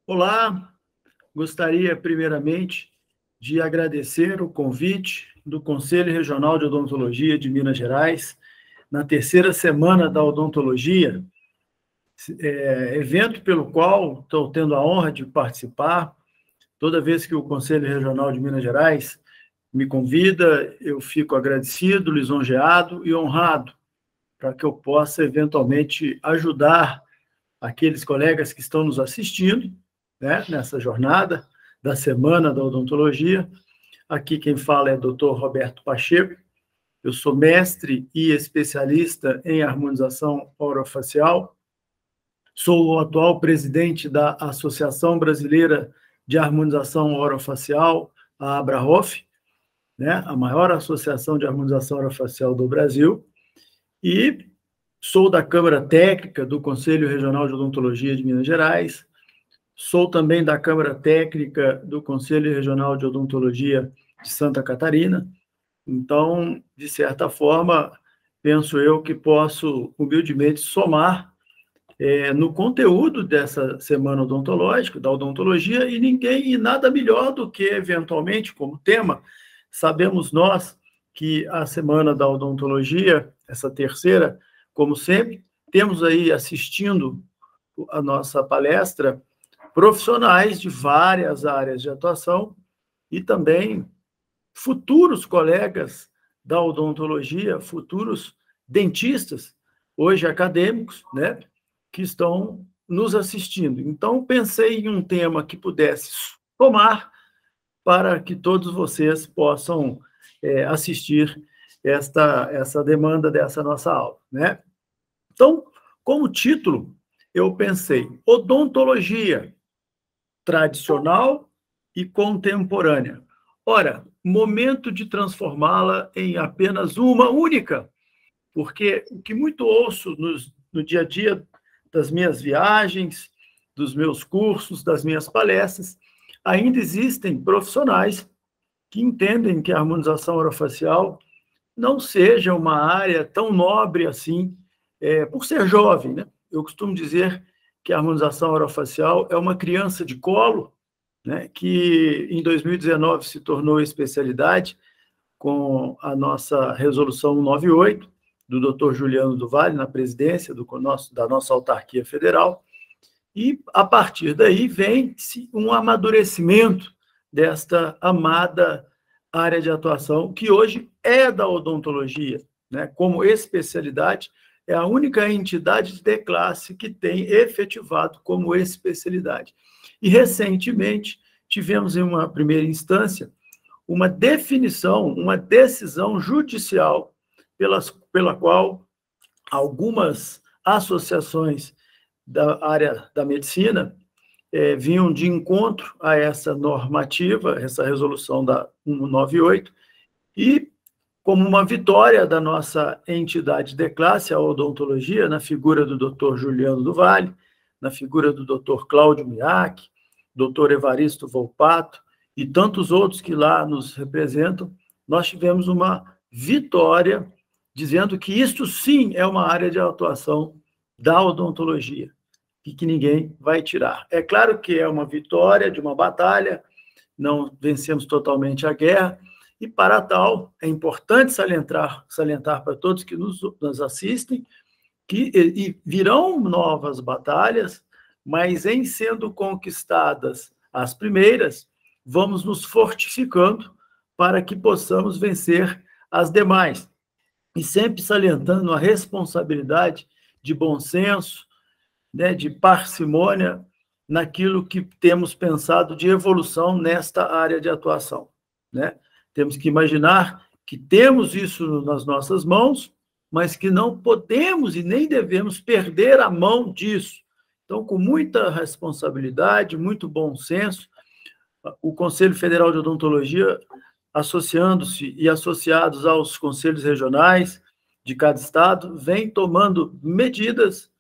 Olá, gostaria primeiramente de agradecer o convite do Conselho Regional de Odontologia de Minas Gerais, na terceira semana da odontologia, evento pelo qual estou tendo a honra de participar. Toda vez que o Conselho Regional de Minas Gerais me convida, eu fico agradecido, lisonjeado e honrado para que eu possa eventualmente ajudar aqueles colegas que estão nos assistindo, né, nessa jornada da Semana da Odontologia. Aqui quem fala é o Dr. Roberto Pacheco. Eu sou mestre e especialista em harmonização orofacial. Sou o atual presidente da Associação Brasileira de Harmonização Orofacial, a ABRAHOF, né, a maior associação de harmonização orofacial do Brasil, e sou da Câmara Técnica do Conselho Regional de Odontologia de Minas Gerais, sou também da Câmara Técnica do Conselho Regional de Odontologia de Santa Catarina. Então, de certa forma, penso eu que posso humildemente somar no conteúdo dessa semana odontológica, da odontologia, e ninguém e nada melhor do que, eventualmente, como tema, sabemos nós que a semana da odontologia, essa terceira, como sempre, temos aí assistindo a nossa palestra profissionais de várias áreas de atuação e também futuros colegas da odontologia, futuros dentistas, hoje acadêmicos, né, que estão nos assistindo. Então, pensei em um tema que pudesse somar para que todos vocês possam assistir essa demanda dessa nossa aula, né? Então, como título, eu pensei odontologia tradicional e contemporânea. Ora, momento de transformá-la em apenas uma única, porque o que muito ouço no dia a dia das minhas viagens, dos meus cursos, das minhas palestras, ainda existem profissionais que entendem que a harmonização orofacial não seja uma área tão nobre assim, por ser jovem, né? Eu costumo dizer que a harmonização orofacial é uma criança de colo, né, que em 2019 se tornou especialidade com a nossa resolução 198, do Dr. Juliano do Vale, na presidência da nossa autarquia federal, e a partir daí vem-se um amadurecimento desta amada área de atuação, que hoje é da odontologia, né, como especialidade, é a única entidade de classe que tem efetivado como especialidade. E, recentemente, tivemos, em uma primeira instância, uma definição, uma decisão judicial pela qual algumas associações da área da medicina vinham de encontro a essa normativa, essa resolução da 198, e como uma vitória da nossa entidade de classe, a odontologia, na figura do Dr. Juliano do Vale, na figura do Dr. Cláudio Miak, Dr. Evaristo Volpato e tantos outros que lá nos representam, nós tivemos uma vitória dizendo que isto sim é uma área de atuação da odontologia e que ninguém vai tirar. É claro que é uma vitória de uma batalha, não vencemos totalmente a guerra, e para tal, é importante salientar para todos que nos assistem que virão novas batalhas, mas em sendo conquistadas as primeiras, vamos nos fortificando para que possamos vencer as demais. E sempre salientando a responsabilidade de bom senso, né, de parcimônia naquilo que temos pensado de evolução nesta área de atuação, né? Temos que imaginar que temos isso nas nossas mãos, mas que não podemos e nem devemos perder a mão disso. Então, com muita responsabilidade, muito bom senso, o Conselho Federal de Odontologia, associando-se e associados aos conselhos regionais de cada estado, vem tomando medidas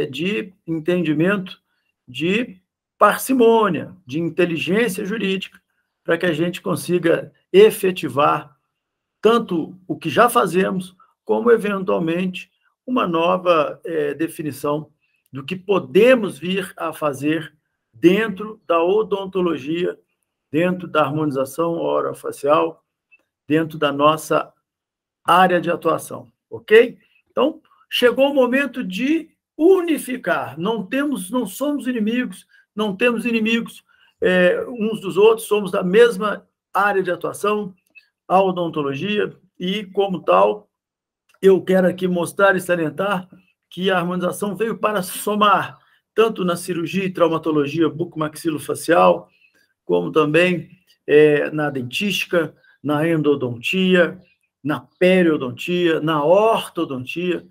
de entendimento, de parcimônia, de inteligência jurídica, para que a gente consiga efetivar tanto o que já fazemos, como, eventualmente, uma nova definição do que podemos vir a fazer dentro da odontologia, dentro da harmonização orofacial, dentro da nossa área de atuação, ok? Então, chegou o momento de unificar. Não somos inimigos, não temos inimigos uns dos outros, somos da mesma área de atuação, a odontologia, e, como tal, eu quero aqui mostrar e salientar que a harmonização veio para somar, tanto na cirurgia e traumatologia bucomaxilofacial, como também na dentística, na endodontia, na periodontia, na ortodontia,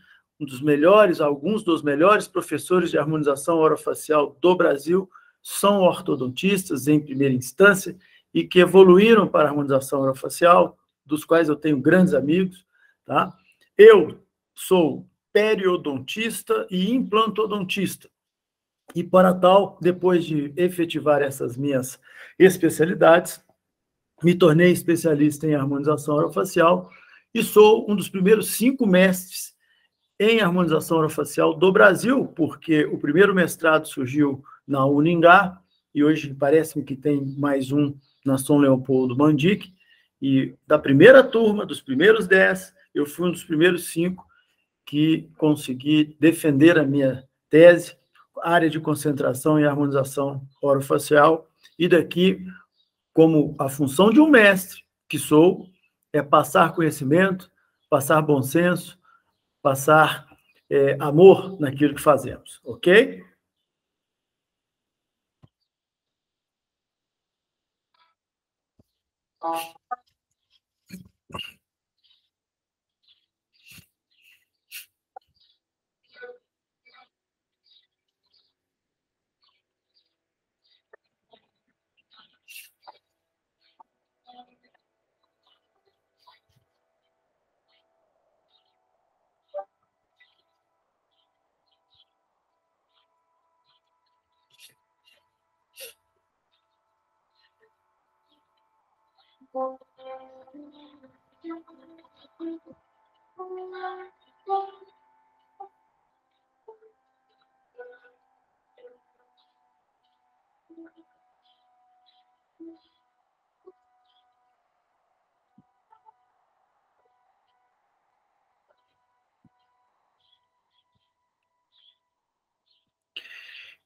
alguns dos melhores professores de harmonização orofacial do Brasil são ortodontistas em primeira instância e que evoluíram para a harmonização orofacial, dos quais eu tenho grandes amigos, tá? Eu sou periodontista e implantodontista. E, para tal, depois de efetivar essas minhas especialidades, me tornei especialista em harmonização orofacial e sou um dos primeiros 5 mestres em harmonização orofacial do Brasil, porque o primeiro mestrado surgiu na Uningá, e hoje parece-me que tem mais um na São Leopoldo Mandic, e da primeira turma, dos primeiros 10, eu fui um dos primeiros 5 que consegui defender a minha tese, área de concentração e harmonização orofacial, e daqui, como a função de um mestre, que sou, é passar conhecimento, passar bom senso, passar amor naquilo que fazemos, ok?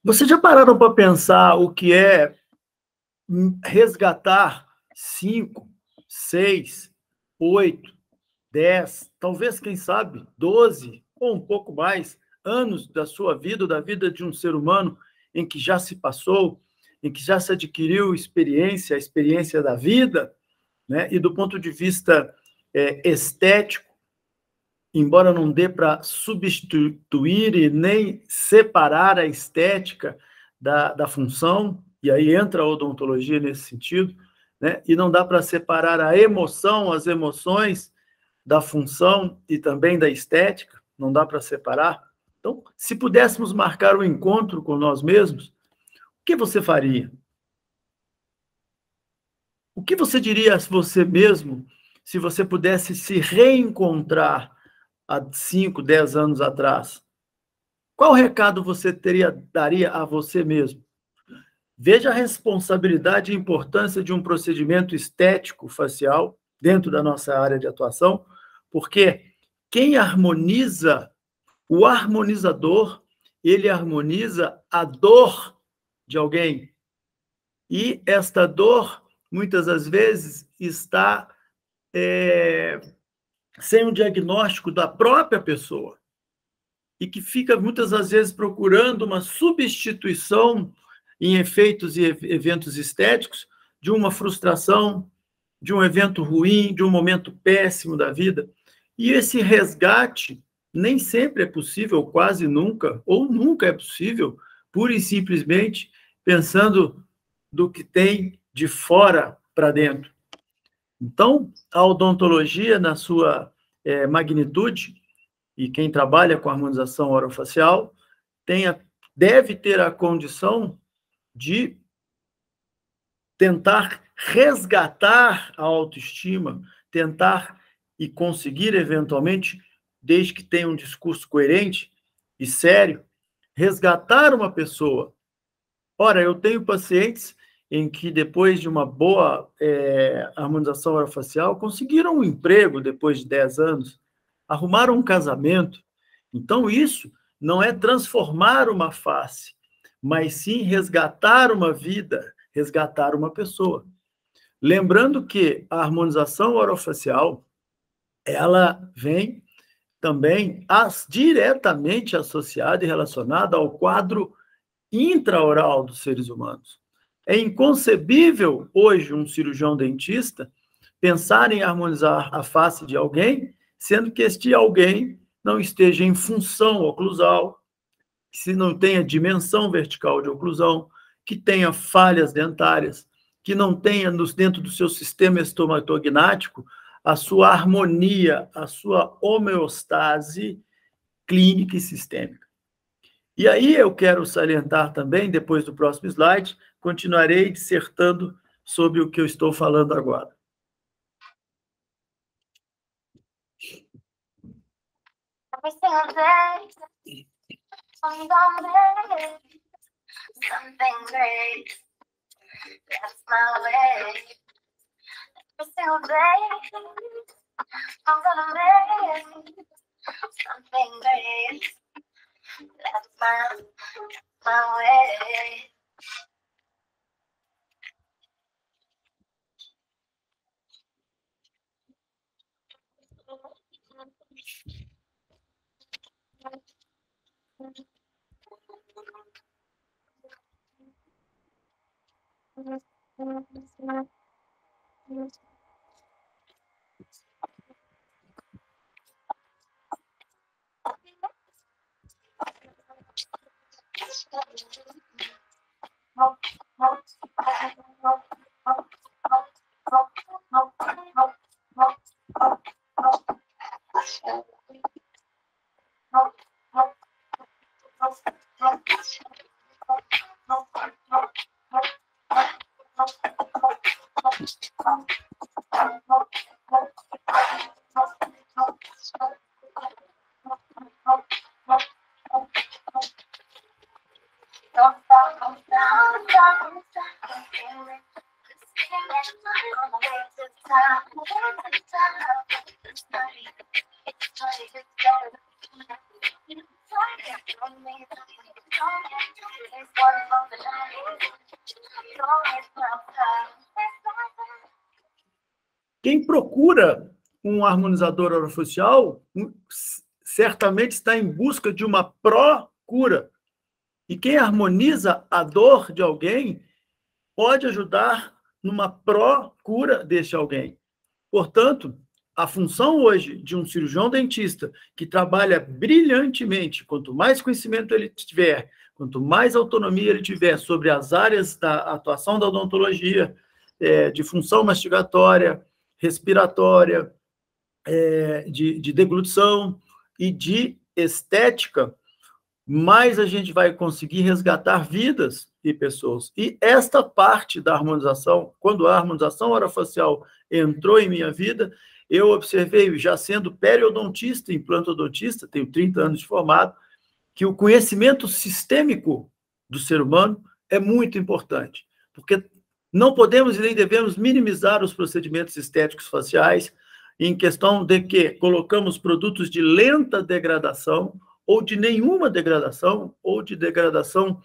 Vocês já pararam para pensar o que é resgatar 5, 6, 8, 10, talvez, quem sabe, 12 ou um pouco mais anos da sua vida, da vida de um ser humano em que já se passou, em que já se adquiriu experiência, a experiência da vida, né? E do ponto de vista estético, embora não dê para substituir e nem separar a estética da função, e aí entra a odontologia nesse sentido, né? E não dá para separar a emoção, as emoções da função e também da estética, não dá para separar. Então, se pudéssemos marcar um encontro com nós mesmos, o que você faria? O que você diria a você mesmo se você pudesse se reencontrar há 5, 10 anos atrás? Qual recado você daria a você mesmo? Veja a responsabilidade e importância de um procedimento estético facial dentro da nossa área de atuação, porque quem harmoniza, o harmonizador, ele harmoniza a dor de alguém. E esta dor, muitas das vezes, está sem um diagnóstico da própria pessoa. E que fica, muitas das vezes, procurando uma substituição em efeitos e eventos estéticos de uma frustração, de um evento ruim, de um momento péssimo da vida. E esse resgate nem sempre é possível, quase nunca, ou nunca é possível, pura e simplesmente pensando do que tem de fora para dentro. Então, a odontologia, na sua magnitude, e quem trabalha com harmonização orofacial, deve ter a condição de tentar resgatar a autoestima, tentar e conseguir, eventualmente, desde que tenha um discurso coerente e sério, resgatar uma pessoa Ora, eu tenho pacientes em que, depois de uma boa harmonização orofacial, conseguiram um emprego depois de 10 anos, arrumaram um casamento. Então, isso não é transformar uma face, mas sim resgatar uma vida, resgatar uma pessoa. Lembrando que a harmonização orofacial, ela vem também diretamente associada e relacionada ao quadro intraoral dos seres humanos. É inconcebível hoje um cirurgião dentista pensar em harmonizar a face de alguém, sendo que este alguém não esteja em função oclusal, se não tenha dimensão vertical de oclusão, que tenha falhas dentárias, que não tenha dentro do seu sistema estomatognático a sua harmonia, a sua homeostase clínica e sistêmica. E aí eu quero salientar também, depois do próximo slide, continuarei dissertando sobre o que eu estou falando agora. Quem procura um harmonizador orofacial certamente está em busca de uma pró-cura. E quem harmoniza a dor de alguém pode ajudar numa pró-cura desse alguém. Portanto, a função hoje de um cirurgião dentista que trabalha brilhantemente, quanto mais conhecimento ele tiver, quanto mais autonomia ele tiver sobre as áreas da atuação da odontologia, de função mastigatória, respiratória, de deglutição e de estética, mais a gente vai conseguir resgatar vidas e pessoas. E esta parte da harmonização, quando a harmonização orofacial entrou em minha vida, eu observei, já sendo periodontista, implantodontista, tenho 30 anos de formado, que o conhecimento sistêmico do ser humano é muito importante, porque não podemos e nem devemos minimizar os procedimentos estéticos faciais em questão de que colocamos produtos de lenta degradação ou de nenhuma degradação, ou de degradação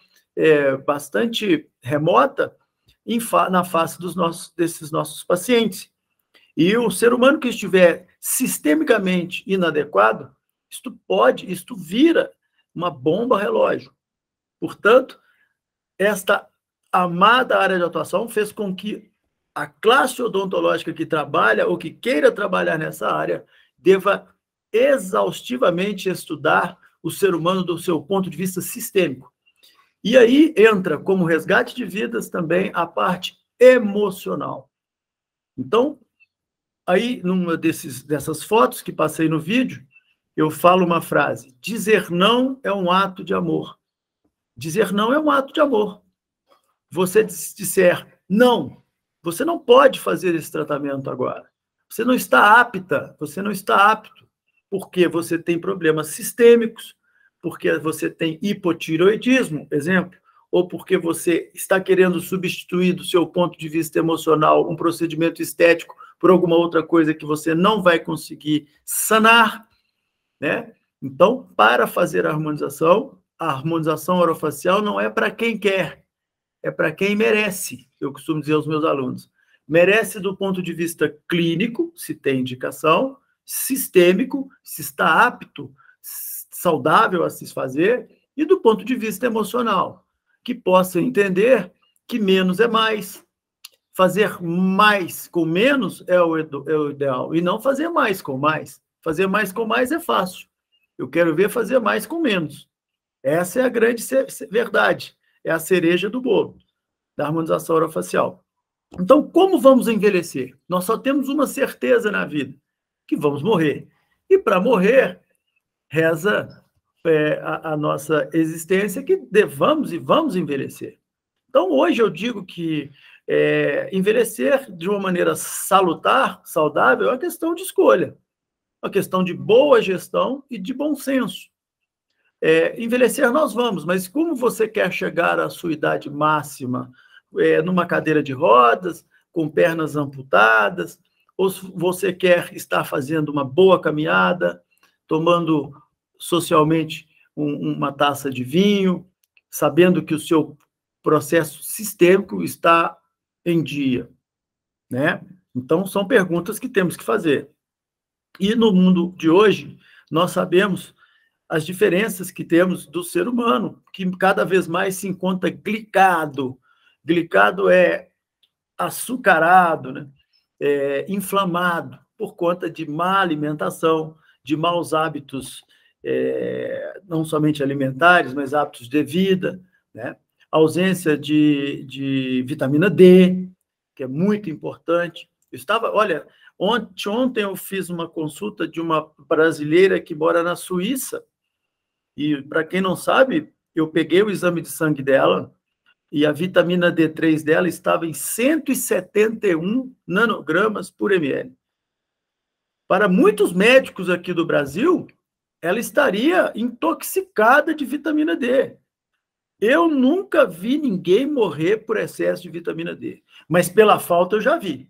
bastante remota na face desses nossos pacientes. E o ser humano que estiver sistemicamente inadequado, isto vira uma bomba relógio. Portanto, esta amada área de atuação fez com que a classe odontológica que trabalha ou que queira trabalhar nessa área deva exaustivamente estudar o ser humano do seu ponto de vista sistêmico. E aí entra como resgate de vidas também a parte emocional. Então, aí numa dessas fotos que passei no vídeo, eu falo uma frase: dizer não é um ato de amor. Dizer não é um ato de amor. Você disser não, você não pode fazer esse tratamento agora. Você não está apta, você não está apto, porque você tem problemas sistêmicos, porque você tem hipotireoidismo, exemplo, ou porque você está querendo substituir, do seu ponto de vista emocional, um procedimento estético por alguma outra coisa que você não vai conseguir sanar, né? Então, para fazer a harmonização orofacial não é para quem quer, é para quem merece. Eu costumo dizer aos meus alunos, merece do ponto de vista clínico, se tem indicação, sistêmico, se está apto, saudável a se fazer, e do ponto de vista emocional, que possa entender que menos é mais. Fazer mais com menos é o ideal, e não fazer mais com mais. Fazer mais com mais é fácil. Eu quero ver fazer mais com menos. Essa é a grande verdade. É a cereja do bolo da harmonização orofacial. Então, como vamos envelhecer? Nós só temos uma certeza na vida, que vamos morrer. E para morrer, reza a nossa existência que devamos e vamos envelhecer. Então, hoje eu digo que envelhecer de uma maneira salutar, saudável, é uma questão de escolha, uma questão de boa gestão e de bom senso. Envelhecer nós vamos, mas como você quer chegar à sua idade máxima numa cadeira de rodas, com pernas amputadas, ou você quer estar fazendo uma boa caminhada, tomando socialmente uma taça de vinho, sabendo que o seu processo sistêmico está em dia, né? Então, são perguntas que temos que fazer. E no mundo de hoje, nós sabemos as diferenças que temos do ser humano, que cada vez mais se encontra glicado. Glicado é açucarado, né? Inflamado, por conta de má alimentação, de maus hábitos, não somente alimentares, mas hábitos de vida, né? Ausência de vitamina D, que é muito importante. Olha, ontem eu fiz uma consulta de uma brasileira que mora na Suíça, e, para quem não sabe, eu peguei o exame de sangue dela, e a vitamina D3 dela estava em 171 nanogramas por ml. Para muitos médicos aqui do Brasil, ela estaria intoxicada de vitamina D. Eu nunca vi ninguém morrer por excesso de vitamina D, mas pela falta eu já vi.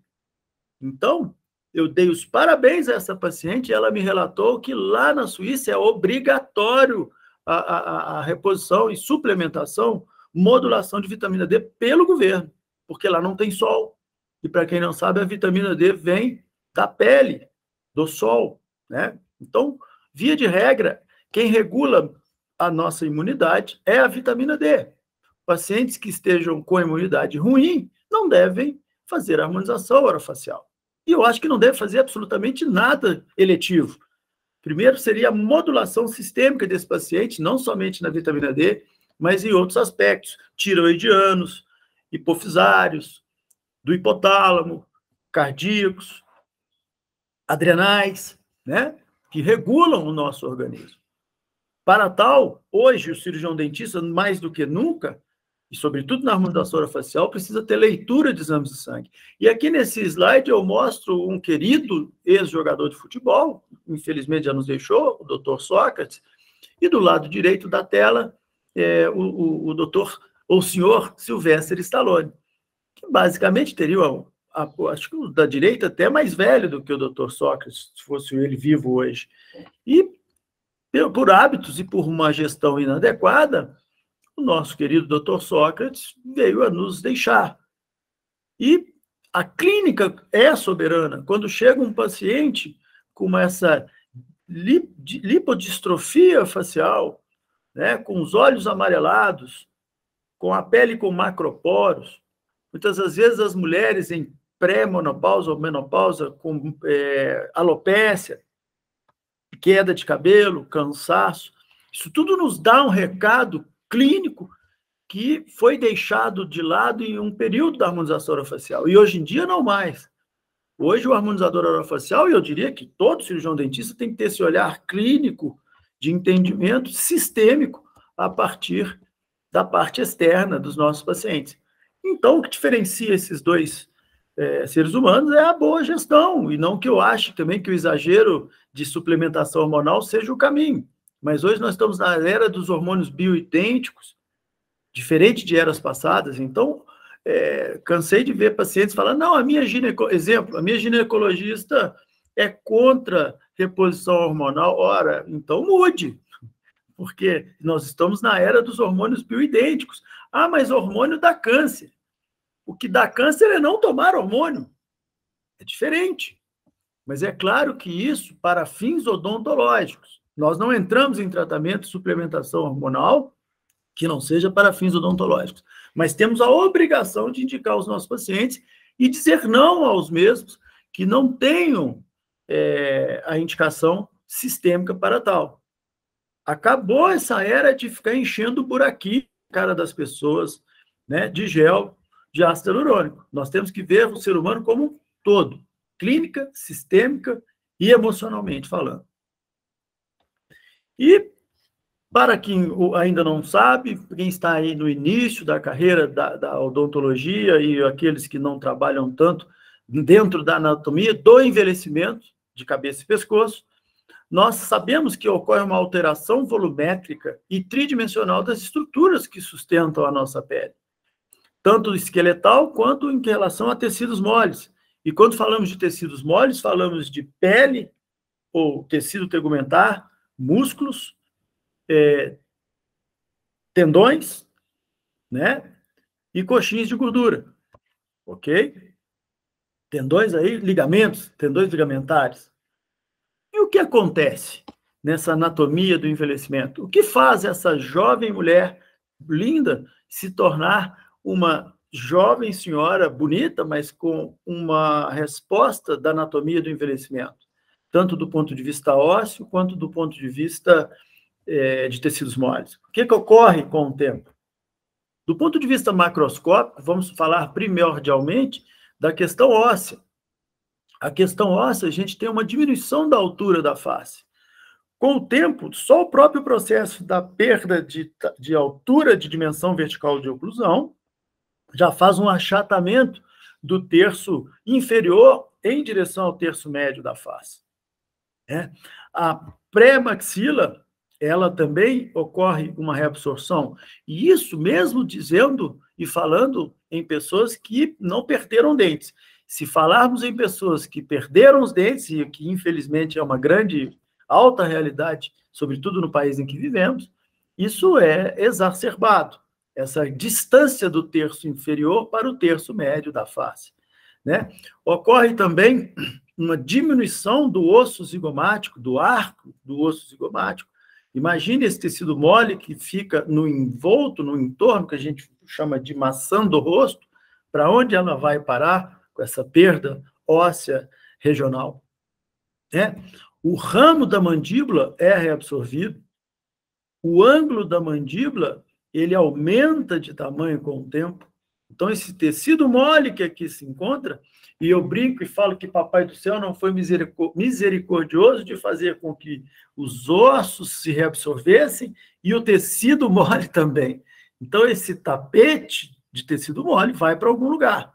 Então, eu dei os parabéns a essa paciente e ela me relatou que lá na Suíça é obrigatório a reposição e suplementação, modulação de vitamina D pelo governo, porque lá não tem sol. E, para quem não sabe, a vitamina D vem da pele, do sol, né? Então, via de regra, quem regula a nossa imunidade é a vitamina D. Pacientes que estejam com imunidade ruim não devem fazer harmonização orofacial. E eu acho que não deve fazer absolutamente nada eletivo. Primeiro seria a modulação sistêmica desse paciente, não somente na vitamina D, mas em outros aspectos, tiroidianos, hipofisários, do hipotálamo, cardíacos, adrenais, né? Que regulam o nosso organismo. Para tal, hoje, o cirurgião dentista, mais do que nunca, e sobretudo na harmonização orofacial, precisa ter leitura de exames de sangue. E aqui nesse slide eu mostro um querido ex-jogador de futebol, infelizmente já nos deixou, o Dr. Sócrates, e do lado direito da tela, o doutor, ou senhor Sylvester Stallone, que basicamente teria, acho que o da direita até mais velho do que o Dr. Sócrates, se fosse ele vivo hoje. E por hábitos e por uma gestão inadequada, o nosso querido Dr. Sócrates veio a nos deixar. E a clínica é soberana. Quando chega um paciente com essa lipodistrofia facial, né, com os olhos amarelados, com a pele com macroporos, muitas das vezes as mulheres em pré-menopausa ou menopausa com alopécia, queda de cabelo, cansaço, isso tudo nos dá um recado clínico que foi deixado de lado em um período da harmonização orofacial. E hoje em dia não mais. Hoje o harmonizador orofacial, e eu diria que todo cirurgião dentista tem que ter esse olhar clínico de entendimento sistêmico a partir da parte externa dos nossos pacientes. Então, o que diferencia esses dois seres humanos é a boa gestão, e não que eu ache também que o exagero de suplementação hormonal seja o caminho. Mas hoje nós estamos na era dos hormônios bioidênticos, diferente de eras passadas. Então, cansei de ver pacientes falando, não, a minha ginecologista é contra reposição hormonal. Ora, então mude, porque nós estamos na era dos hormônios bioidênticos. Ah, mas hormônio dá câncer. O que dá câncer é não tomar hormônio. É diferente. Mas é claro que isso para fins odontológicos. Nós não entramos em tratamento de suplementação hormonal que não seja para fins odontológicos. Mas temos a obrigação de indicar aos nossos pacientes e dizer não aos mesmos que não tenham a indicação sistêmica para tal. Acabou essa era de ficar enchendo o buraquinho na cara das pessoas, né, de gel de ácido hialurônico. Nós temos que ver o ser humano como um todo, clínica, sistêmica e emocionalmente falando. E, para quem ainda não sabe, quem está aí no início da carreira da odontologia e aqueles que não trabalham tanto dentro da anatomia do envelhecimento de cabeça e pescoço, nós sabemos que ocorre uma alteração volumétrica e tridimensional das estruturas que sustentam a nossa pele, tanto esqueletal quanto em relação a tecidos moles. E quando falamos de tecidos moles, falamos de pele ou tecido tegumentar, músculos, tendões, né? E coxinhas de gordura, ok? Tendões aí, ligamentos, tendões ligamentares. E o que acontece nessa anatomia do envelhecimento? O que faz essa jovem mulher linda se tornar uma jovem senhora bonita, mas com uma resposta da anatomia do envelhecimento, tanto do ponto de vista ósseo quanto do ponto de vista de tecidos moles? O que ocorre com o tempo? Do ponto de vista macroscópico, vamos falar primordialmente da questão óssea. A questão óssea, a gente tem uma diminuição da altura da face. Com o tempo, só o próprio processo da perda de altura de dimensão vertical de oclusão já faz um achatamento do terço inferior em direção ao terço médio da face. A pré-maxila, ela também ocorre uma reabsorção. E isso mesmo dizendo e falando em pessoas que não perderam dentes. Se falarmos em pessoas que perderam os dentes, e que infelizmente é uma grande, alta realidade, sobretudo no país em que vivemos, isso é exacerbado, essa distância do terço inferior para o terço médio da face, né? Ocorre também uma diminuição do osso zigomático, do arco do osso zigomático. Imagine esse tecido mole que fica no envolto, no entorno, que a gente chama de maçã do rosto, para onde ela vai parar com essa perda óssea regional, né? O ramo da mandíbula é reabsorvido, o ângulo da mandíbula, ele aumenta de tamanho com o tempo. Então, esse tecido mole que aqui se encontra, e eu brinco e falo que Papai do Céu não foi misericordioso de fazer com que os ossos se reabsorvessem e o tecido mole também. Então, esse tapete de tecido mole vai para algum lugar.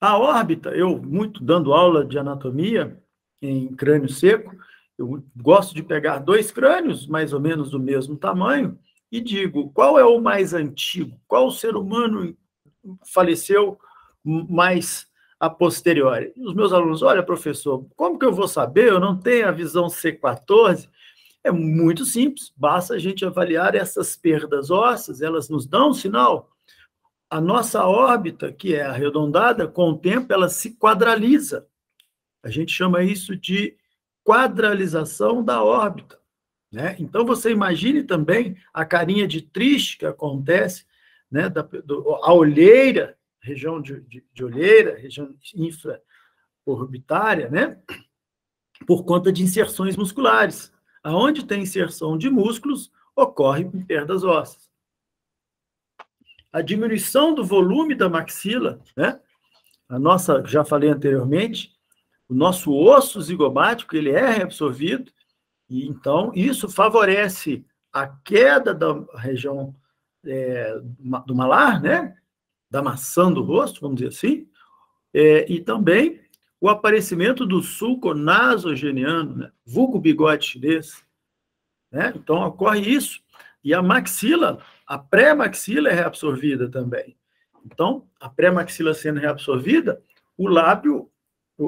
A órbita, eu muito dando aula de anatomia em crânio seco, eu gosto de pegar dois crânios, mais ou menos do mesmo tamanho, e digo, qual é o mais antigo? Qual ser humano faleceu mais a posteriori? E os meus alunos, olha, professor, como que eu vou saber? Eu não tenho a visão C14. É muito simples, basta a gente avaliar essas perdas ósseas, elas nos dão um sinal. A nossa órbita, que é arredondada, com o tempo ela se quadraliza. A gente chama isso de quadralização da órbita, né? Então, você imagine também a carinha de triste que acontece, né, a olheira, região de olheira, região infraorbitária, né, por conta de inserções musculares. Aonde tem inserção de músculos, ocorre perdas ósseas. A diminuição do volume da maxila, né, já falei anteriormente, o nosso osso zigomático, ele é reabsorvido, e então isso favorece a queda da região do malar, né? Da maçã do rosto, vamos dizer assim, e também o aparecimento do sulco nasogeniano, né? Vulgo bigode chinês, né? Então ocorre isso, E a maxila, a pré-maxila é reabsorvida também. Então, a pré-maxila sendo reabsorvida, o lábio,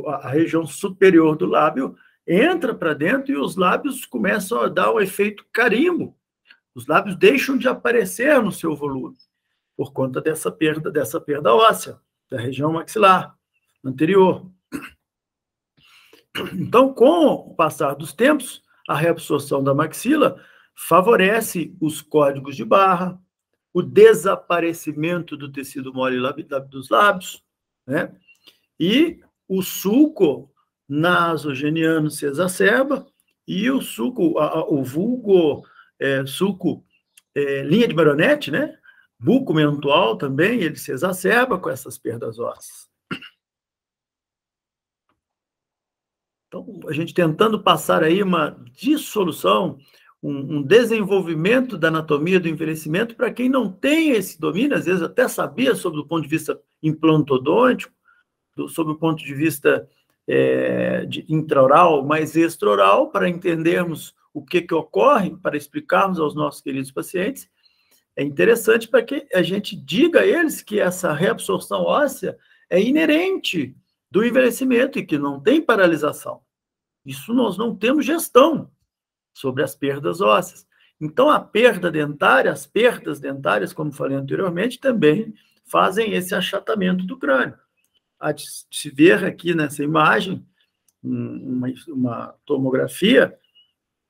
a região superior do lábio, entra para dentro e os lábios começam a dar o efeito carimbo. Os lábios deixam de aparecer no seu volume, por conta dessa perda óssea, da região maxilar anterior. Então, com o passar dos tempos, a reabsorção da maxila favorece os códigos de barra, o desaparecimento do tecido mole dos lábios, né? E o sulco nasogeniano se exacerba e o sulco, o vulgo sulco linha de Maronete, né? Buco-mentual também, ele se exacerba com essas perdas ósseas. Então, a gente tentando passar aí uma dissolução, um desenvolvimento da anatomia do envelhecimento para quem não tem esse domínio, às vezes até sabia sobre o ponto de vista implantodôntico, sob o ponto de vista intraoral, mas extraoral, para entendermos o que ocorre, para explicarmos aos nossos queridos pacientes. É interessante para que a gente diga a eles que essa reabsorção óssea é inerente do envelhecimento e que não tem paralisação. Isso nós não temos gestão sobre as perdas ósseas. Então, a perda dentária, as perdas dentárias, como falei anteriormente, também fazem esse achatamento do crânio. Há de se ver aqui nessa imagem uma tomografia,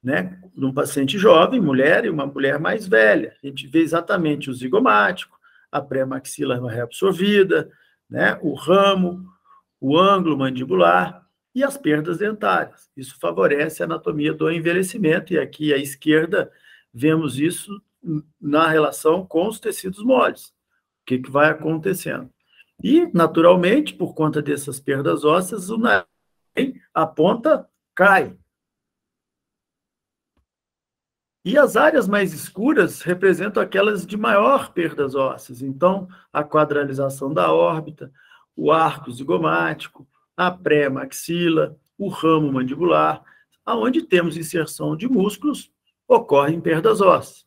né, de um paciente jovem, mulher, e uma mulher mais velha. A gente vê exatamente o zigomático, a pré-maxila reabsorvida, né, o ramo, o ângulo mandibular e as perdas dentárias. Isso favorece a anatomia do envelhecimento, e aqui à esquerda vemos isso na relação com os tecidos moles. O que vai acontecendo? E, naturalmente, por conta dessas perdas ósseas, a ponta cai. E as áreas mais escuras representam aquelas de maior perdas ósseas. Então, a quadralização da órbita, o arco zigomático, a pré-maxila, o ramo mandibular, aonde temos inserção de músculos, ocorrem perdas ósseas,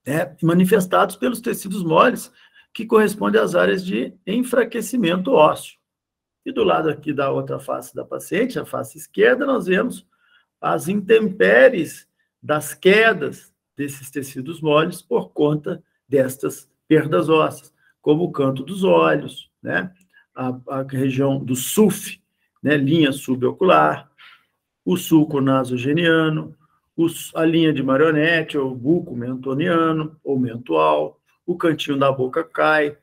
né, manifestados pelos tecidos moles, que correspondem às áreas de enfraquecimento ósseo. E do lado aqui da outra face da paciente, a face esquerda, nós vemos as intempéries das quedas desses tecidos moles por conta destas perdas ósseas, como o canto dos olhos, né? A região do SUF, né? Linha subocular, o sulco nasogeniano, a linha de Maronete, ou buco mentoniano, ou mentual, o cantinho da boca cai,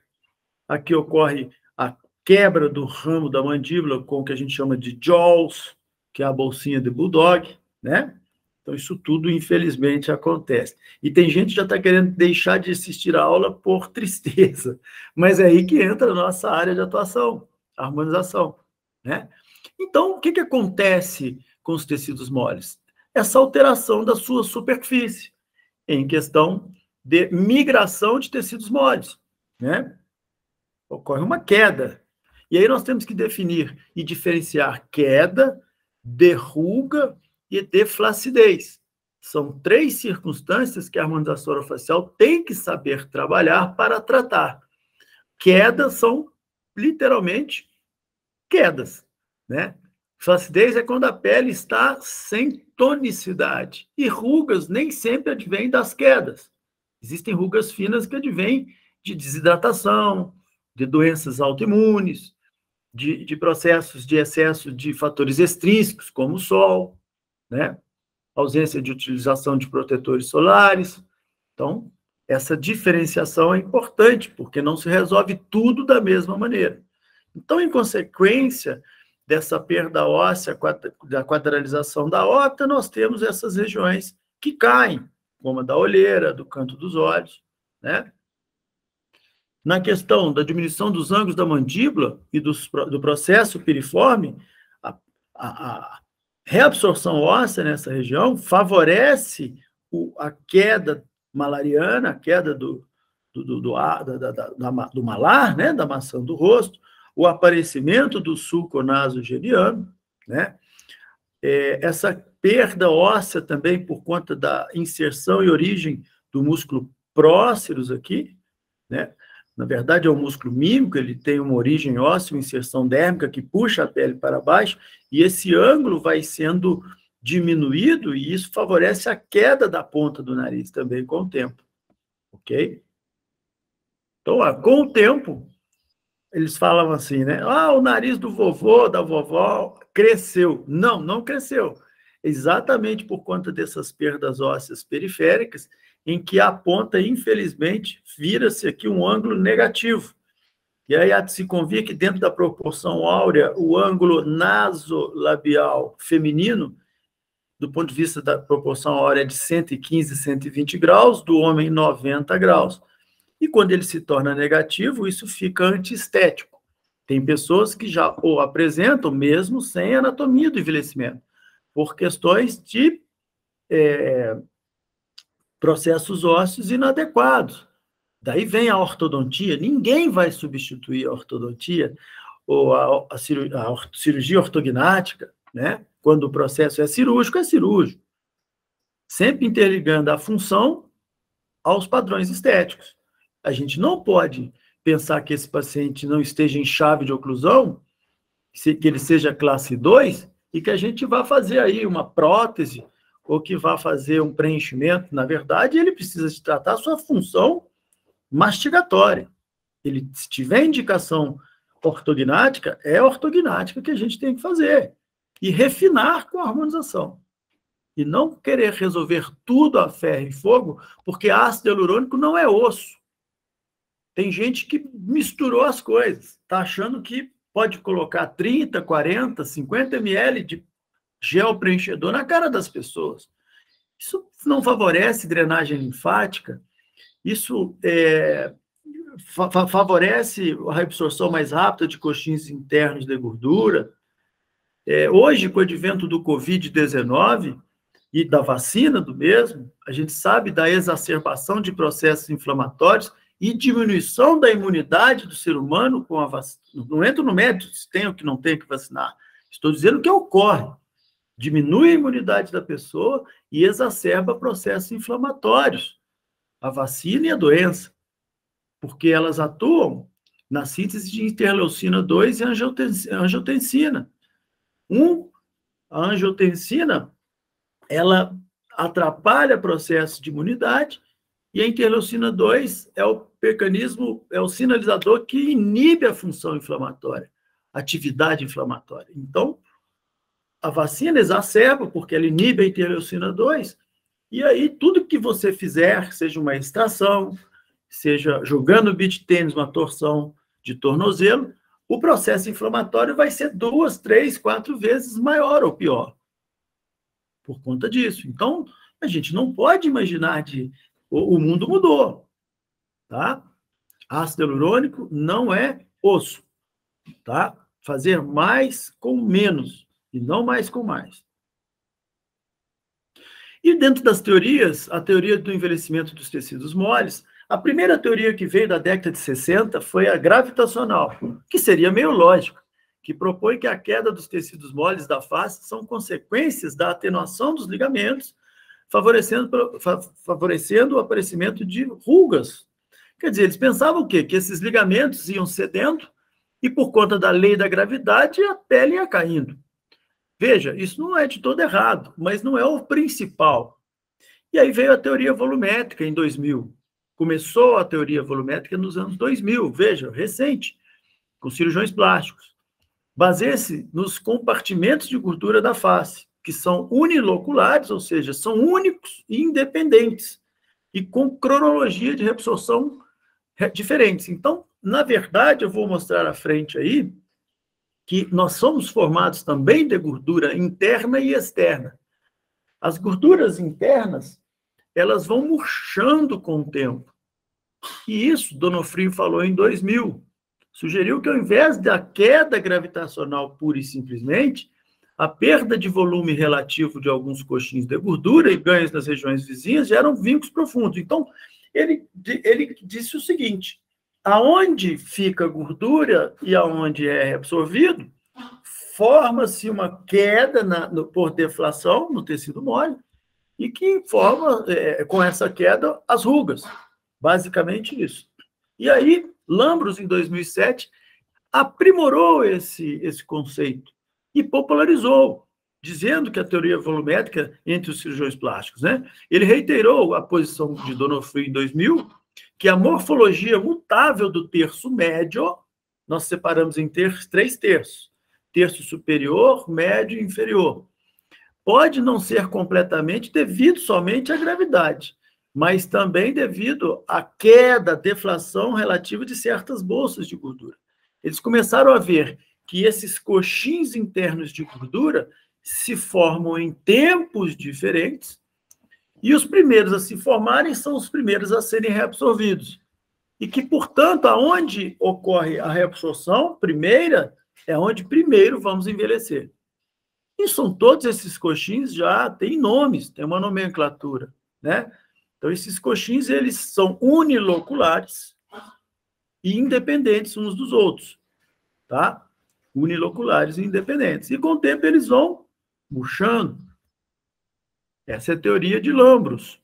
aqui ocorre a quebra do ramo da mandíbula com o que a gente chama de jaws, que é a bolsinha de bulldog, né? Então, isso tudo, infelizmente, acontece. E tem gente que já está querendo deixar de assistir a aula por tristeza, mas é aí que entra a nossa área de atuação, a harmonização, né? Então, o que acontece com os tecidos moles? Essa alteração da sua superfície, em questão de migração de tecidos moles, né? Ocorre uma queda. E aí nós temos que definir e diferenciar queda, derruga e de flacidez. São 3 circunstâncias que a harmonização orofacial tem que saber trabalhar para tratar. Quedas são, literalmente, quedas, né? Flacidez é quando a pele está sem tonicidade. E rugas nem sempre advêm das quedas. Existem rugas finas que advêm de desidratação, de doenças autoimunes, de processos de excesso de fatores extrínsecos, como o sol, né? Ausência de utilização de protetores solares. Então, essa diferenciação é importante, porque não se resolve tudo da mesma maneira. Então, em consequência dessa perda óssea, da quadralização da órbita, nós temos essas regiões que caem, como a da olheira, do canto dos olhos, né? Na questão da diminuição dos ângulos da mandíbula e do processo piriforme, a reabsorção óssea nessa região favorece a queda malariana, a queda do malar, né, da maçã do rosto, o aparecimento do sulco nasogeniano, né? Essa perda óssea também por conta da inserção e origem do músculo próceros aqui, né? Na verdade, é um músculo mímico, ele tem uma origem óssea, uma inserção dérmica que puxa a pele para baixo, e esse ângulo vai sendo diminuído, e isso favorece a queda da ponta do nariz também com o tempo, ok? Então, com o tempo, eles falavam assim, né? Ah, o nariz do vovô, da vovó, cresceu. Não, não cresceu. Exatamente por conta dessas perdas ósseas periféricas, em que a ponta, infelizmente, vira-se aqui um ângulo negativo. E aí se convia que dentro da proporção áurea, o ângulo nasolabial feminino, do ponto de vista da proporção áurea, é de 115, 120 graus, do homem 90 graus. E quando ele se torna negativo, isso fica antiestético. Tem pessoas que já o apresentam mesmo sem anatomia do envelhecimento, por questões de processos ósseos inadequados. Daí vem a ortodontia. Ninguém vai substituir a ortodontia ou a cirurgia ortognática, né? Quando o processo é cirúrgico, sempre interligando a função aos padrões estéticos. A gente não pode pensar que esse paciente não esteja em chave de oclusão, que ele seja classe 2, e que a gente vá fazer aí uma prótese, ou que vá fazer um preenchimento. Na verdade, ele precisa de tratar a sua função mastigatória. Ele, se tiver indicação ortognática, é a ortognática que a gente tem que fazer. E refinar com a harmonização. E não querer resolver tudo a ferro e fogo, porque ácido hialurônico não é osso. Tem gente que misturou as coisas, está achando que pode colocar 30, 40, 50 ml de gel preenchedor na cara das pessoas. Isso não favorece drenagem linfática, isso favorece a reabsorção mais rápida de coxins internos de gordura. Hoje, com o advento do Covid-19 e da vacina do mesmo, a gente sabe da exacerbação de processos inflamatórios e diminuição da imunidade do ser humano com a vacina. Não entro no mérito se tem ou que não tem que vacinar. Estou dizendo que ocorre. Diminui a imunidade da pessoa e exacerba processos inflamatórios. A vacina e a doença. Porque elas atuam na síntese de interleucina 2 e angiotensina. A angiotensina, ela atrapalha o processo de imunidade e a interleucina 2 é o mecanismo, é o sinalizador que inibe a função inflamatória, a atividade inflamatória. Então, a vacina exacerba, porque ela inibe a interleucina 2, e aí tudo que você fizer, seja uma extração, seja jogando beach tênis, uma torção de tornozelo, o processo inflamatório vai ser 2, 3, 4 vezes maior ou pior. Por conta disso. Então, a gente não pode imaginar o mundo mudou, tá? Ácido hialurônico não é osso, tá? Fazer mais com menos e não mais com mais. E dentro das teorias, a teoria do envelhecimento dos tecidos moles, a primeira teoria que veio da década de 60 foi a gravitacional, que seria meio lógico, que propõe que a queda dos tecidos moles da face são consequências da atenuação dos ligamentos, favorecendo o aparecimento de rugas. Quer dizer, eles pensavam o quê? Que esses ligamentos iam cedendo e, por conta da lei da gravidade, a pele ia caindo. Veja, isso não é de todo errado, mas não é o principal. E aí veio a teoria volumétrica em 2000. Começou a teoria volumétrica nos anos 2000, veja, recente, com cirurgiões plásticos. Baseia-se nos compartimentos de gordura da face, que são uniloculares, ou seja, são únicos e independentes, e com cronologia de reabsorção diferentes. Então, na verdade, eu vou mostrar à frente aí que nós somos formados também de gordura interna e externa. As gorduras internas, elas vão murchando com o tempo. E isso, Donofrio falou em 2000. Sugeriu que, ao invés da queda gravitacional pura e simplesmente, a perda de volume relativo de alguns coxins de gordura e ganhos nas regiões vizinhas geram vincos profundos. Então, ele disse o seguinte: aonde fica a gordura e aonde é absorvido, forma-se uma queda por deflação no tecido mole, e que forma, com essa queda, as rugas. Basicamente isso. E aí, Lambros, em 2007, aprimorou esse conceito e popularizou, dizendo que a teoria volumétrica entre os cirurgiões plásticos, né? Ele reiterou a posição de Donofrio em 2000, que a morfologia mutável do terço médio, nós separamos em três terços, terço superior, médio e inferior, pode não ser completamente devido somente à gravidade, mas também devido à queda, deflação relativa de certas bolsas de gordura. Eles começaram a ver que esses coxins internos de gordura se formam em tempos diferentes e os primeiros a se formarem são os primeiros a serem reabsorvidos. E que, portanto, aonde ocorre a reabsorção primeira, é onde primeiro vamos envelhecer. E são todos esses coxins já têm nomes, tem uma nomenclatura, né? Então, esses coxins, eles são uniloculares e independentes uns dos outros, tá? Uniloculares e independentes. E com o tempo eles vão murchando. Essa é a teoria de Lambros.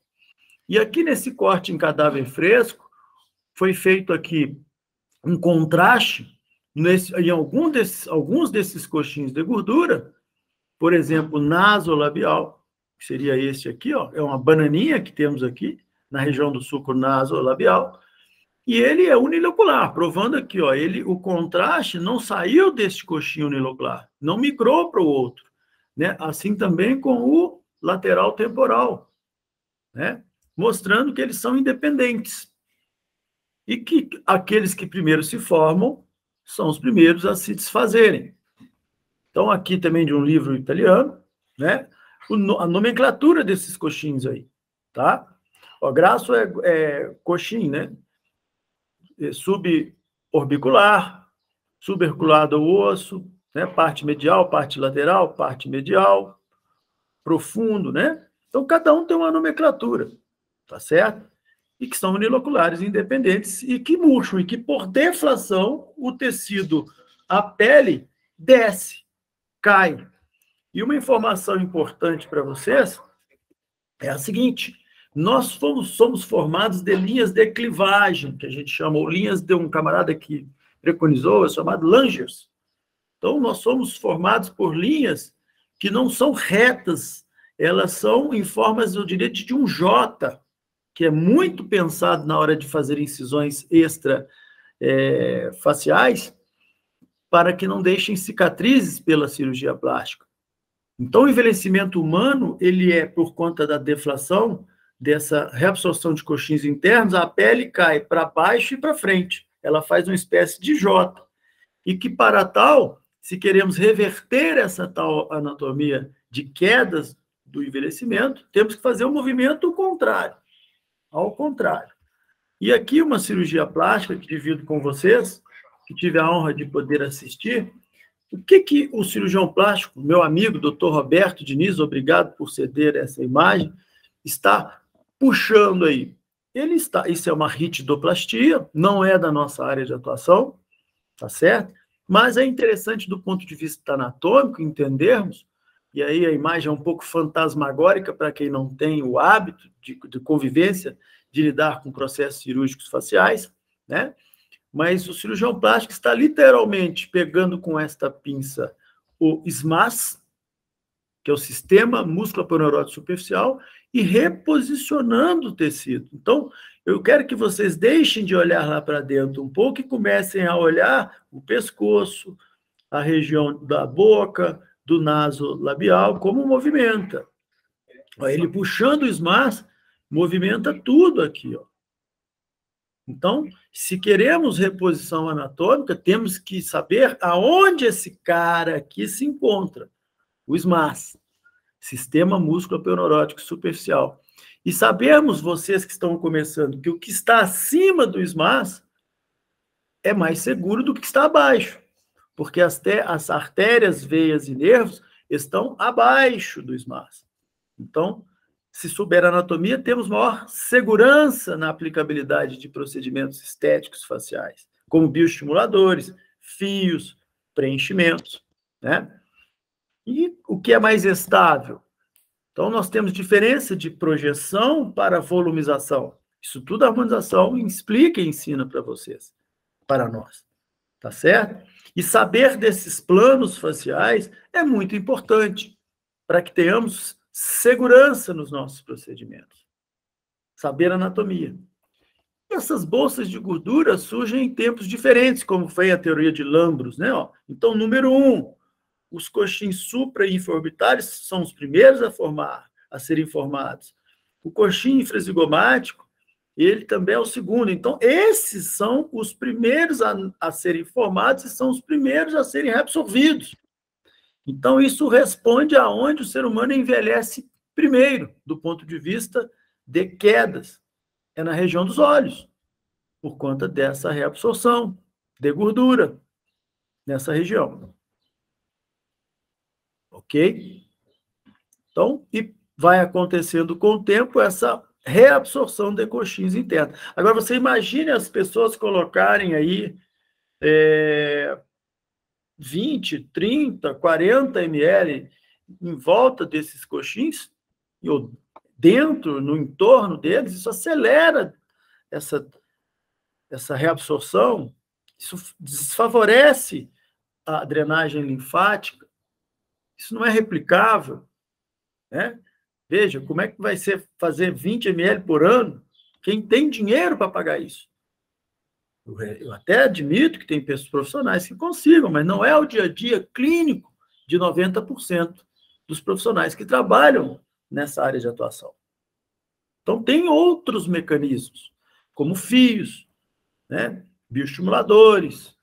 E aqui nesse corte em cadáver fresco, foi feito aqui um contraste em alguns desses coxins de gordura, por exemplo, nasolabial, que seria este aqui, ó, é uma bananinha que temos aqui, na região do sulco nasolabial, e ele é unilocular, provando aqui, ó, o contraste não saiu deste coxinho unilocular, não migrou para o outro, né? Assim também com o lateral temporal, né? Mostrando que eles são independentes. E que aqueles que primeiro se formam são os primeiros a se desfazerem. Então, aqui também de um livro italiano, né? A nomenclatura desses coxins aí, tá? O graço é coxim, né? Suborbicular, subarticulado ao osso, né? Parte medial, parte lateral, parte medial, profundo, né? Então, cada um tem uma nomenclatura, tá certo? E que são uniloculares independentes e que murcham, e que, por deflação, o tecido, a pele, desce, cai. E uma informação importante para vocês é a seguinte: nós somos formados de linhas de clivagem, que a gente chamou linhas de um camarada que preconizou, é chamado Langers. Então, nós somos formados por linhas que não são retas, elas são em formas, eu diria, de um J, que é muito pensado na hora de fazer incisões faciais, para que não deixem cicatrizes pela cirurgia plástica. Então, o envelhecimento humano, ele é por conta da deflação, dessa reabsorção de coxins internos, a pele cai para baixo e para frente. Ela faz uma espécie de J. E que, para tal, se queremos reverter essa tal anatomia de quedas do envelhecimento, temos que fazer um movimento contrário. Ao contrário. E aqui uma cirurgia plástica que divido com vocês, que tive a honra de poder assistir. O que o cirurgião plástico, meu amigo, Dr. Roberto Diniz, obrigado por ceder essa imagem, está puxando aí? Isso é uma ritidoplastia, não é da nossa área de atuação, tá certo? Mas é interessante do ponto de vista anatômico entendermos, e aí a imagem é um pouco fantasmagórica para quem não tem o hábito de convivência, de lidar com processos cirúrgicos faciais, né? Mas o cirurgião plástico está literalmente pegando com esta pinça o SMAS, que é o Sistema Músculo-Aponeurótico Superficial, e reposicionando o tecido. Então, eu quero que vocês deixem de olhar lá para dentro um pouco e comecem a olhar o pescoço, a região da boca, do naso labial, como movimenta. Ele puxando o SMAS, movimenta tudo aqui, ó. Então, se queremos reposição anatômica, temos que saber aonde esse cara aqui se encontra. O SMAS, Sistema Músculo-Aponeurótico Superficial. E sabemos, vocês que estão começando, que o que está acima do SMAS é mais seguro do que está abaixo, porque as artérias, veias e nervos estão abaixo do SMAS. Então, se souber anatomia, temos maior segurança na aplicabilidade de procedimentos estéticos faciais, como bioestimuladores, fios, preenchimentos, né? E o que é mais estável? Então, nós temos diferença de projeção para volumização. Isso tudo a harmonização explica e ensina para vocês, para nós. Tá certo? E saber desses planos faciais é muito importante para que tenhamos segurança nos nossos procedimentos. Saber anatomia. Essas bolsas de gordura surgem em tempos diferentes, como foi a teoria de Lambros, né? Então, número 1, os coxins supra e infraorbitários são os primeiros a serem formados. O coxim infrazigomático, ele também é o segundo. Então, esses são os primeiros a serem formados e são os primeiros a serem reabsorvidos. Então, isso responde aonde o ser humano envelhece primeiro, do ponto de vista de quedas. É na região dos olhos, por conta dessa reabsorção de gordura nessa região. Ok? Então, e vai acontecendo com o tempo essa reabsorção de coxins internos. Agora, você imagine as pessoas colocarem aí 20, 30, 40 ml em volta desses coxins, ou dentro, no entorno deles, isso acelera essa reabsorção, isso desfavorece a drenagem linfática, isso não é replicável, né? Veja, como é que vai ser fazer 20 ml por ano? Quem tem dinheiro para pagar isso? Eu até admito que tem pessoas profissionais que consigam, mas não é o dia a dia clínico de 90% dos profissionais que trabalham nessa área de atuação. Então, tem outros mecanismos, como fios, né, bioestimuladores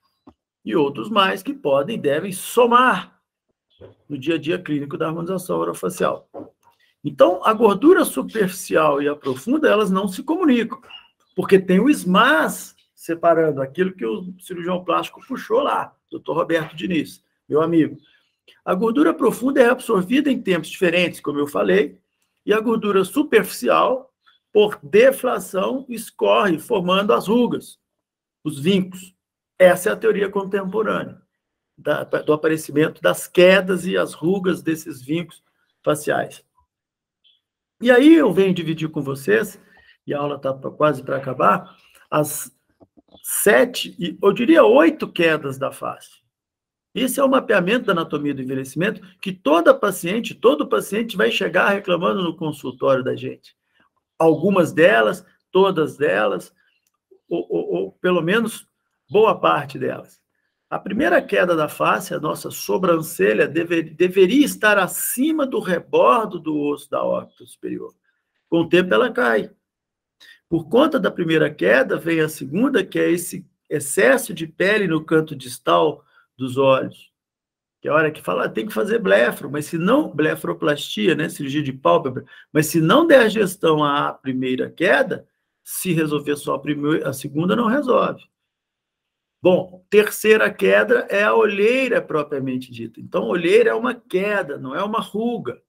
e outros mais que podem e devem somar no dia a dia clínico da harmonização orofacial. Então, a gordura superficial e a profunda, elas não se comunicam, porque tem o SMAS separando aquilo que o cirurgião plástico puxou lá, Dr. Roberto Diniz, meu amigo. A gordura profunda é absorvida em tempos diferentes, como eu falei, e a gordura superficial, por deflação, escorre, formando as rugas, os vincos. Essa é a teoria contemporânea do aparecimento das quedas e as rugas desses vincos faciais. E aí eu venho dividir com vocês, e a aula está quase para acabar, as 7, eu diria 8 quedas da face. Esse é o mapeamento da anatomia do envelhecimento que todo paciente vai chegar reclamando no consultório da gente. Algumas delas, todas delas, ou pelo menos boa parte delas. A primeira queda da face, a nossa sobrancelha, deveria estar acima do rebordo do osso da órbita superior. Com o tempo, ela cai. Por conta da primeira queda, vem a segunda, que é esse excesso de pele no canto distal dos olhos. Que é a hora que fala, tem que fazer blefro, mas se não, blefaroplastia, né, cirurgia de pálpebra, mas se não der gestão à primeira queda, se resolver só a segunda, não resolve. Bom, terceira queda é a olheira propriamente dita. Então, olheira é uma queda, não é uma ruga.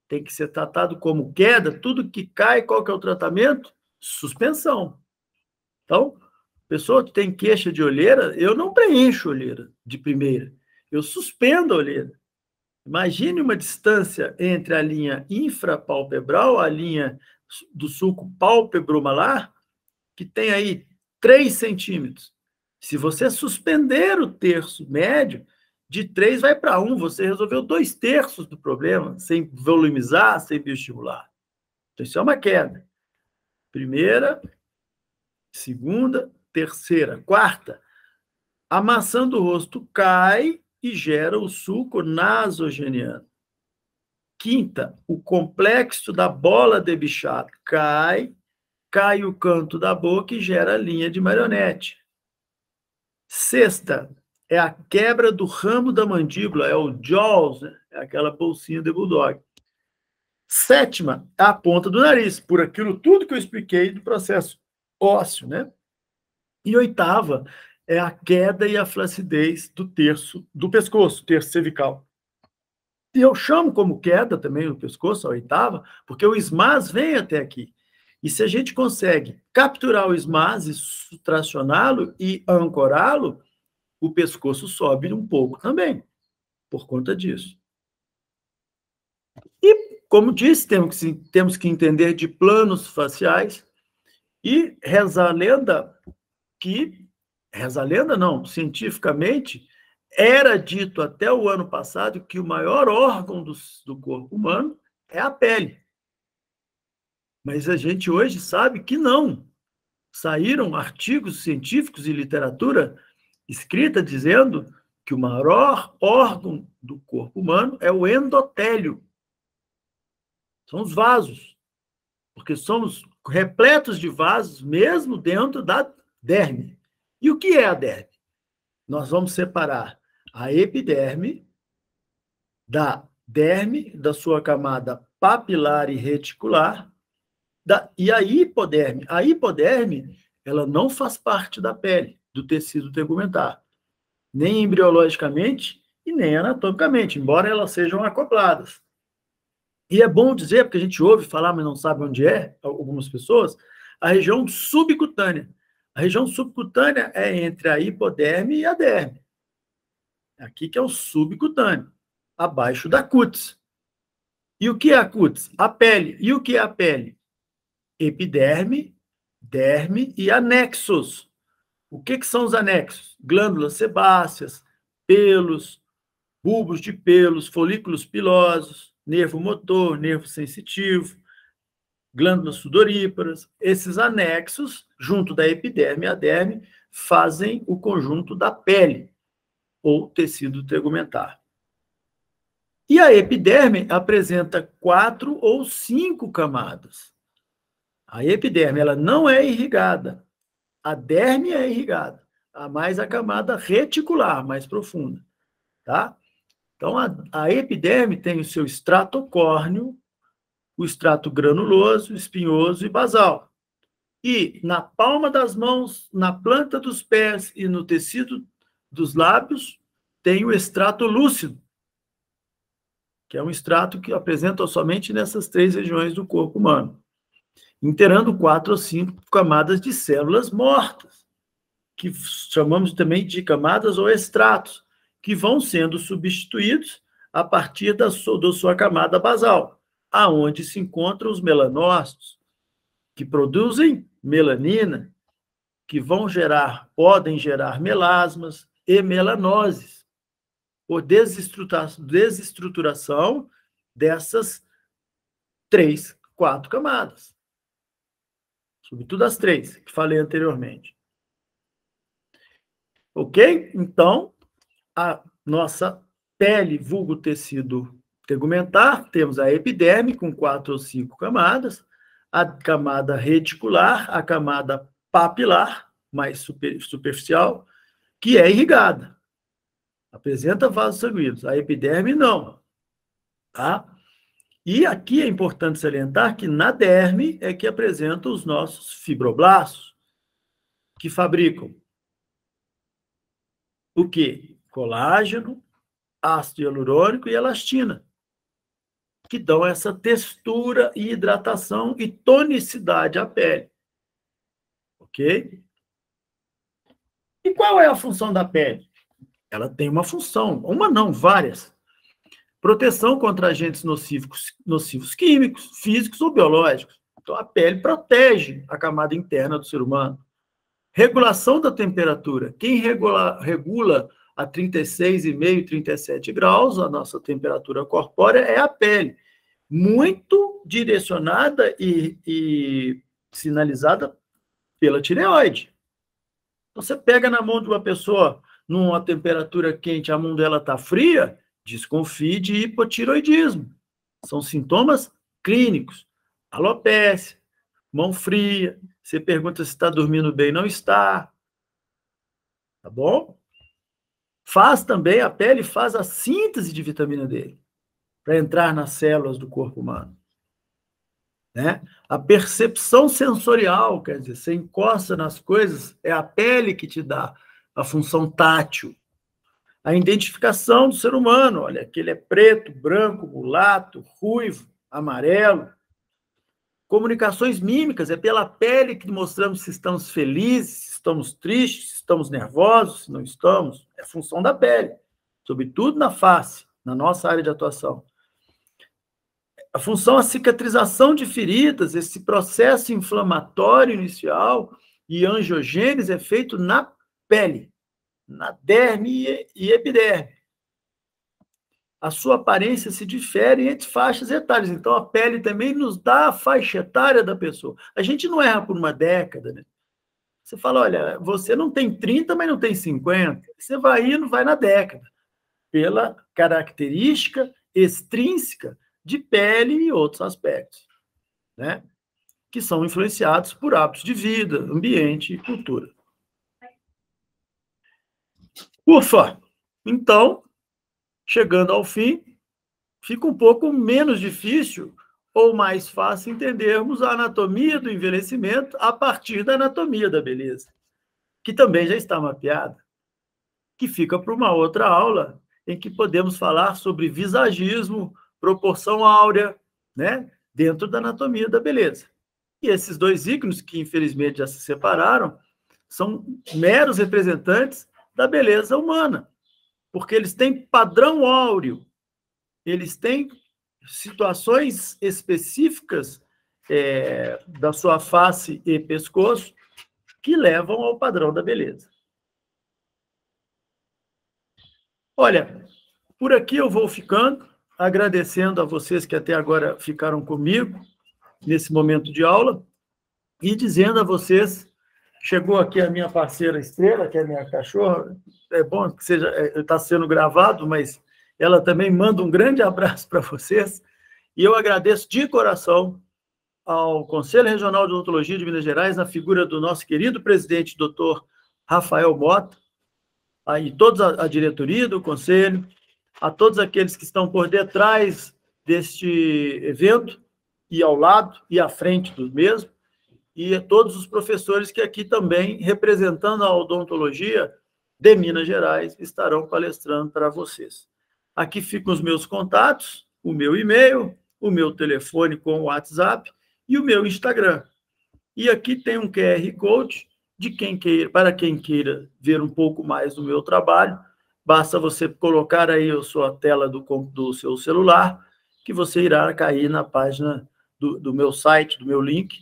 Tem que ser tratado como queda, tudo que cai, qual que é o tratamento? Suspensão. Então, pessoa que tem queixa de olheira, eu não preencho olheira de primeira, eu suspendo a olheira. Imagine uma distância entre a linha infrapalpebral, a linha do sulco pálpebro-malar, que tem aí 3 centímetros. Se você suspender o terço médio, de 3 vai para 1, você resolveu 2/3 do problema, sem volumizar, sem bioestimular. Então, isso é uma queda. Primeira, segunda, terceira, quarta. A maçã do rosto cai e gera o sulco nasogeniano. Quinta, o complexo da bola de Bichat cai o canto da boca e gera a linha de marionete. Sexta, é a quebra do ramo da mandíbula, é o jaws, né? É aquela bolsinha de bulldog. Sétima, a ponta do nariz, por aquilo tudo que eu expliquei do processo ósseo, né? E oitava, é a queda e a flacidez do terço do pescoço, terço cervical. E eu chamo como queda também no pescoço, a oitava, porque o SMAS vem até aqui. E se a gente consegue capturar o SMAS e tracioná-lo e ancorá-lo, o pescoço sobe um pouco também, por conta disso. E como disse, temos que entender de planos faciais e reza a lenda que... Reza a lenda, não, cientificamente, era dito até o ano passado que o maior órgão do corpo humano é a pele. Mas a gente hoje sabe que não. Saíram artigos científicos e literatura escrita dizendo que o maior órgão do corpo humano é o endotélio. São os vasos, porque somos repletos de vasos mesmo dentro da derme. E o que é a derme? Nós vamos separar a epiderme da derme, da sua camada papilar e reticular, e a hipoderme. A hipoderme, ela não faz parte da pele, do tecido tegumentar, nem embriologicamente e nem anatomicamente, embora elas sejam acopladas. E é bom dizer, porque a gente ouve falar, mas não sabe onde é, algumas pessoas, a região subcutânea. A região subcutânea é entre a hipoderme e a derme. Aqui que é o subcutâneo, abaixo da cútis. E o que é a cútis? A pele. E o que é a pele? Epiderme, derme e anexos. O que são os anexos? Glândulas sebáceas, pelos, bulbos de pelos, folículos pilosos, nervo motor, nervo sensitivo, glândulas sudoríparas. Esses anexos, junto da epiderme e a derme, fazem o conjunto da pele, ou tecido tegumentar. E a epiderme apresenta 4 ou 5 camadas. A epiderme ela não é irrigada. A derme é irrigada. Há mais a camada reticular, mais profunda. Tá? Então, a epiderme tem o seu estrato córneo, o estrato granuloso, espinhoso e basal. E na palma das mãos, na planta dos pés e no tecido dos lábios, tem o estrato lúcido, que é um estrato que apresenta somente nessas 3 regiões do corpo humano, inteirando 4 ou 5 camadas de células mortas, que chamamos também de camadas ou estratos, que vão sendo substituídos a partir da sua camada basal, aonde se encontram os melanócitos, que produzem melanina, que podem gerar melasmas e melanoses, por desestruturação dessas 3, 4 camadas. Sobretudo as 3, que falei anteriormente. Ok? Então, a nossa pele, vulgo tecido tegumentar, temos a epiderme com 4 ou 5 camadas, a camada reticular, a camada papilar, mais superficial, que é irrigada. Apresenta vasos sanguíneos. A epiderme, não. Tá? E aqui é importante salientar que na derme é que apresentam os nossos fibroblastos, que fabricam o quê? Colágeno, ácido hialurônico e elastina, que dão essa textura e hidratação e tonicidade à pele. Ok? E qual é a função da pele? Ela tem uma função, uma não, várias. Proteção contra agentes nocivos químicos, físicos ou biológicos. Então, a pele protege a camada interna do ser humano. Regulação da temperatura. Quem regula a 36,5, 37 graus, a nossa temperatura corpórea, é a pele. Muito direcionada e sinalizada pela tireoide. Então, você pega na mão de uma pessoa numa temperatura quente, a mão dela está fria, desconfie de hipotireoidismo. São sintomas clínicos. Alopécia, mão fria. Você pergunta se está dormindo bem, não está. Tá bom? A pele faz a síntese de vitamina D para entrar nas células do corpo humano. Né? A percepção sensorial, quer dizer, você encosta nas coisas, é a pele que te dá a função tátil. A identificação do ser humano, olha, que ele é preto, branco, mulato, ruivo, amarelo. Comunicações mímicas, é pela pele que mostramos se estamos felizes, se estamos tristes, se estamos nervosos, se não estamos. É função da pele, sobretudo na face, na nossa área de atuação. A função, a cicatrização de feridas, esse processo inflamatório inicial e angiogênese é feito na pele, na derme e epiderme. A sua aparência se difere entre faixas etárias. Então, a pele também nos dá a faixa etária da pessoa. A gente não erra por uma década, né? Você fala, olha, você não tem 30, mas não tem 50. Você vai indo, vai na década, pela característica extrínseca de pele e outros aspectos, né? Que são influenciados por hábitos de vida, ambiente e cultura. Ufa! Então, chegando ao fim, fica um pouco menos difícil ou mais fácil entendermos a anatomia do envelhecimento a partir da anatomia da beleza, que também já está mapeada, que fica para uma outra aula em que podemos falar sobre visagismo, proporção áurea, né, dentro da anatomia da beleza. E esses dois ícones, que infelizmente já se separaram, são meros representantes da beleza humana, porque eles têm padrão áureo, eles têm situações específicas da sua face e pescoço que levam ao padrão da beleza. Olha, por aqui eu vou ficando, agradecendo a vocês que até agora ficaram comigo nesse momento de aula e dizendo a vocês, chegou aqui a minha parceira Estrela, que é a minha cachorra, é bom que está sendo gravado, mas ela também manda um grande abraço para vocês, e eu agradeço de coração ao Conselho Regional de Odontologia de Minas Gerais, na figura do nosso querido presidente, doutor Rafael Mota, aí toda a diretoria do Conselho, a todos aqueles que estão por detrás deste evento, e ao lado e à frente do mesmo, e a todos os professores que aqui também, representando a odontologia de Minas Gerais, estarão palestrando para vocês. Aqui ficam os meus contatos, o meu e-mail, o meu telefone com o WhatsApp e o meu Instagram. E aqui tem um QR Code para quem queira ver um pouco mais do meu trabalho, basta você colocar aí a sua tela do seu celular, que você irá cair na página do meu site, do meu link,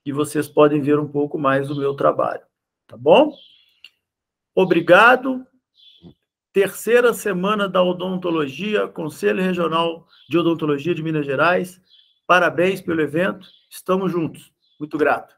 e vocês podem ver um pouco mais do meu trabalho. Tá bom? Obrigado. Terceira semana da odontologia, Conselho Regional de Odontologia de Minas Gerais. Parabéns pelo evento. Estamos juntos. Muito grato.